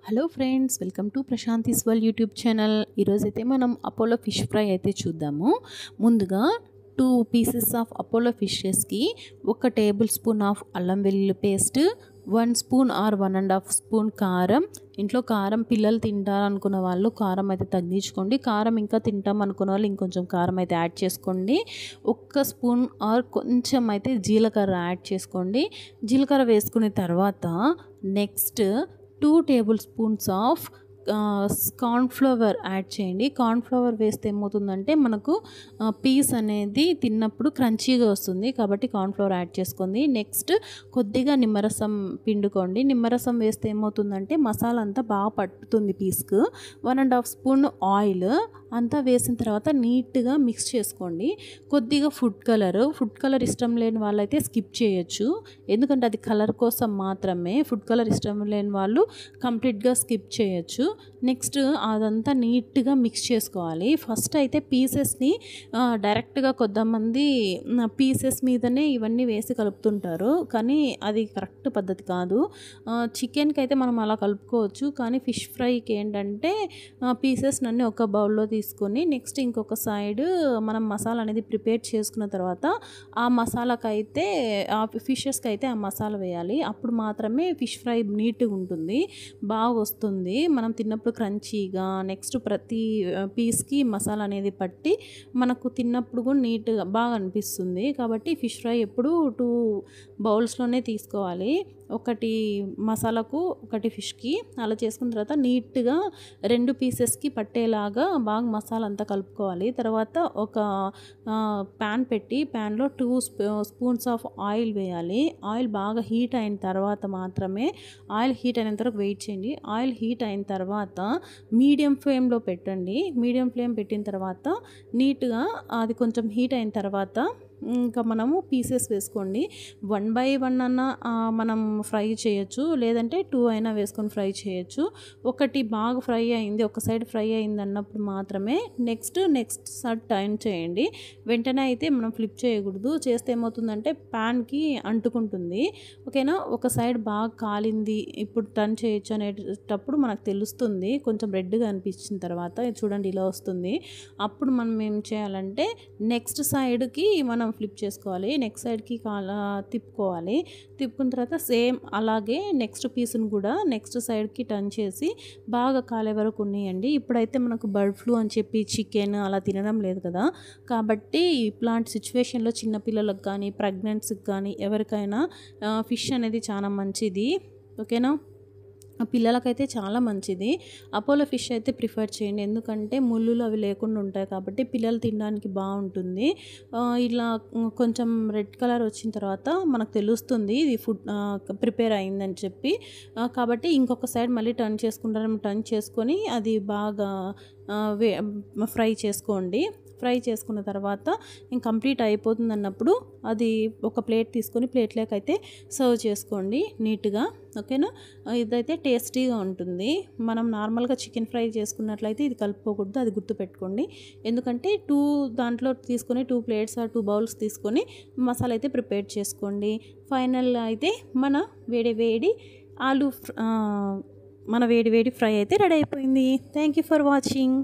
Hello friends, welcome to Prashanti's world YouTube channel. ఈరోజైతే మనం Apollo fish fry అయితే చూద్దాము. ముందుగా 2 పీసెస్ ఆఫ్ అపోలో ఫిషెస్కి 1 టేబుల్ స్పూన్ ఆఫ్ అల్లం వెల్లుల్లి పేస్ట్, 1 స్పూన్ ఆర్ 1.5 స్పూన్ కారం. ఇంట్లో కారం పిల్లలు తింటారనుకున్న వాళ్ళు కారం అయితే తగ్గించుకోండి. కారం ఇంకా తింటాం అనుకున్న వాళ్ళు ఇంకొంచెం కారం అయితే యాడ్ చేసుకోండి. 1 స్పూన్ ఆర్ కొంచెం అయితే జీలకర్ర యాడ్ చేసుకోండి. జీలకర్ర వేసుకున్న తర్వాత next 2 table spoons of cornflour add చేయండి. కార్న్‌ఫ్లవర్ వేస్తే ఏమవుతుందంటే మనకు పీస్ అనేది తిన్నప్పుడు క్రంచీగా వస్తుంది. కాబట్టి కార్న్‌ఫ్లవర్ యాడ్ చేసుకోండి. నెక్స్ట్ కొద్దిగా నిమ్మరసం పిండుకోండి. నిమ్మరసం వేస్తే ఏమవుతుందంటే మసాలా అంతా బాగా పట్టుతుంది పీస్‌కు. 1.5 స్పూన్ ఆయిల్ అంతా వేసిన తర్వాత నీట్గా మిక్స్ చేసుకోండి. కొద్దిగా ఫుడ్ కలర్ ఇష్టం లేని వాళ్ళైతే స్కిప్ చేయొచ్చు. ఎందుకంటే అది కలర్ కోసం మాత్రమే. ఫుడ్ కలర్ ఇష్టం లేని వాళ్ళు కంప్లీట్గా స్కిప్ చేయొచ్చు. నెక్స్ట్ అదంతా నీట్గా మిక్స్ చేసుకోవాలి. ఫస్ట్ అయితే పీసెస్ని డైరెక్ట్గా కొంతమంది పీసెస్ మీదనే ఇవన్నీ వేసి కలుపుతుంటారు, కానీ అది కరెక్ట్ పద్ధతి కాదు. చికెన్కి అయితే మనం అలా కలుపుకోవచ్చు, కానీ ఫిష్ ఫ్రైకి ఏంటంటే పీసెస్ అన్నీ ఒక బౌల్లో తీసుకొని నెక్స్ట్ ఇంకొక సైడ్ మనం మసాలా అనేది ప్రిపేర్ చేసుకున్న తర్వాత ఆ మసాలాకైతే ఆ ఫిషెస్కి అయితే ఆ మసాలా వేయాలి. అప్పుడు మాత్రమే ఫిష్ ఫ్రై నీట్గా ఉంటుంది, బాగా వస్తుంది. మనం తిన్నప్పుడు క్రంచీగా నెక్స్ట్ ప్రతి పీస్కి మసాలా అనేది పట్టి మనకు తిన్నప్పుడు కూడా నీట్గా బాగా అనిపిస్తుంది. కాబట్టి ఫిష్ ఫ్రై ఎప్పుడు 2 బౌల్స్లోనే తీసుకోవాలి. ఒకటి మసాలాకు, ఒకటి ఫిష్కి. అలా చేసుకున్న తర్వాత నీట్గా 2 పీసెస్కి పట్టేలాగా బాగా మసాలా అంతా కలుపుకోవాలి. తర్వాత ఒక ప్యాన్ పెట్టి ప్యాన్లో 2 స్పూన్స్ ఆఫ్ ఆయిల్ వేయాలి. ఆయిల్ బాగా హీట్ అయిన తర్వాత మాత్రమే, ఆయిల్ హీట్ అయినంత వరకు వెయిట్ చేయండి. ఆయిల్ హీట్ అయిన తర్వాత మీడియం ఫ్లేమ్లో పెట్టండి. మీడియం ఫ్లేమ్ పెట్టిన తర్వాత నీట్గా అది కొంచెం హీట్ అయిన తర్వాత ఇంకా మనము పీసెస్ వేసుకోండి. 1 బై 1 అన్న మనం ఫ్రై చేయొచ్చు, లేదంటే 2 అయినా వేసుకొని ఫ్రై చేయొచ్చు. ఒకటి బాగా ఫ్రై అయింది, ఒక సైడ్ ఫ్రై అయింది అన్నప్పుడు మాత్రమే నెక్స్ట్ సైడ్ టర్న్ చేయండి. వెంటనే అయితే మనం ఫ్లిప్ చేయకూడదు. చేస్తే ఏమవుతుందంటే ప్యాన్కి అంటుకుంటుంది. ఓకేనా? ఒక సైడ్ బాగా కాలింది, ఇప్పుడు టర్న్ చేయొచ్చు అనేటప్పుడు మనకు తెలుస్తుంది. కొంచెం రెడ్గా అనిపించిన తర్వాత చూడండి ఇలా వస్తుంది. అప్పుడు మనం ఏం చేయాలంటే నెక్స్ట్ సైడ్కి మనం ఫ్లిప్ చేసుకోవాలి. నెక్స్ట్ సైడ్కి తిప్పుకోవాలి. తిప్పుకున్న తర్వాత సేమ్ అలాగే నెక్స్ట్ పీస్ని కూడా నెక్స్ట్ సైడ్కి టర్న్ చేసి బాగా కాలే వరకు ఉన్నాయండి. ఇప్పుడైతే మనకు బర్డ్ ఫ్లూ అని చెప్పి చికెన్ అలా తినడం లేదు కదా, కాబట్టి ఇట్లాంటి సిచ్యువేషన్లో చిన్నపిల్లలకు కానీ ప్రెగ్నెంట్స్కి కానీ ఎవరికైనా ఫిష్ అనేది చాలా మంచిది. ఓకేనా? పిల్లలకైతే చాలా మంచిది. అపోలో ఫిష్ అయితే ప్రిఫర్ చేయండి, ఎందుకంటే ముళ్ళులు అవి లేకుండా ఉంటాయి కాబట్టి పిల్లలు తినడానికి బాగుంటుంది. ఇలా కొంచెం రెడ్ కలర్ వచ్చిన తర్వాత మనకు తెలుస్తుంది ఇది ఫుడ్ ప్రిపేర్ అయిందని చెప్పి. కాబట్టి ఇంకొక సైడ్ మళ్ళీ టర్న్ చేసుకొని అది బాగా ఫ్రై చేసుకోండి. ఫ్రై చేసుకున్న తర్వాత ఇంక కంప్లీట్ అయిపోతుంది అన్నప్పుడు అది ఒక ప్లేట్ తీసుకొని ప్లేట్లోకి అయితే సర్వ్ చేసుకోండి నీట్గా. ఓకేనా? ఇదైతే టేస్టీగా ఉంటుంది. మనం నార్మల్గా చికెన్ ఫ్రై చేసుకున్నట్లయితే ఇది కలుపుకోకూడదు, అది గుర్తుపెట్టుకోండి. ఎందుకంటే 2 దాంట్లో తీసుకొని 2 ప్లేట్స్ ఆర్ 2 బౌల్స్ తీసుకొని మసాలా అయితే ప్రిపేర్ చేసుకోండి. ఫైనల్ అయితే మన వేడి ఆలు మన వేడి ఫ్రై అయితే రెడీ అయిపోయింది. Thank you for watching.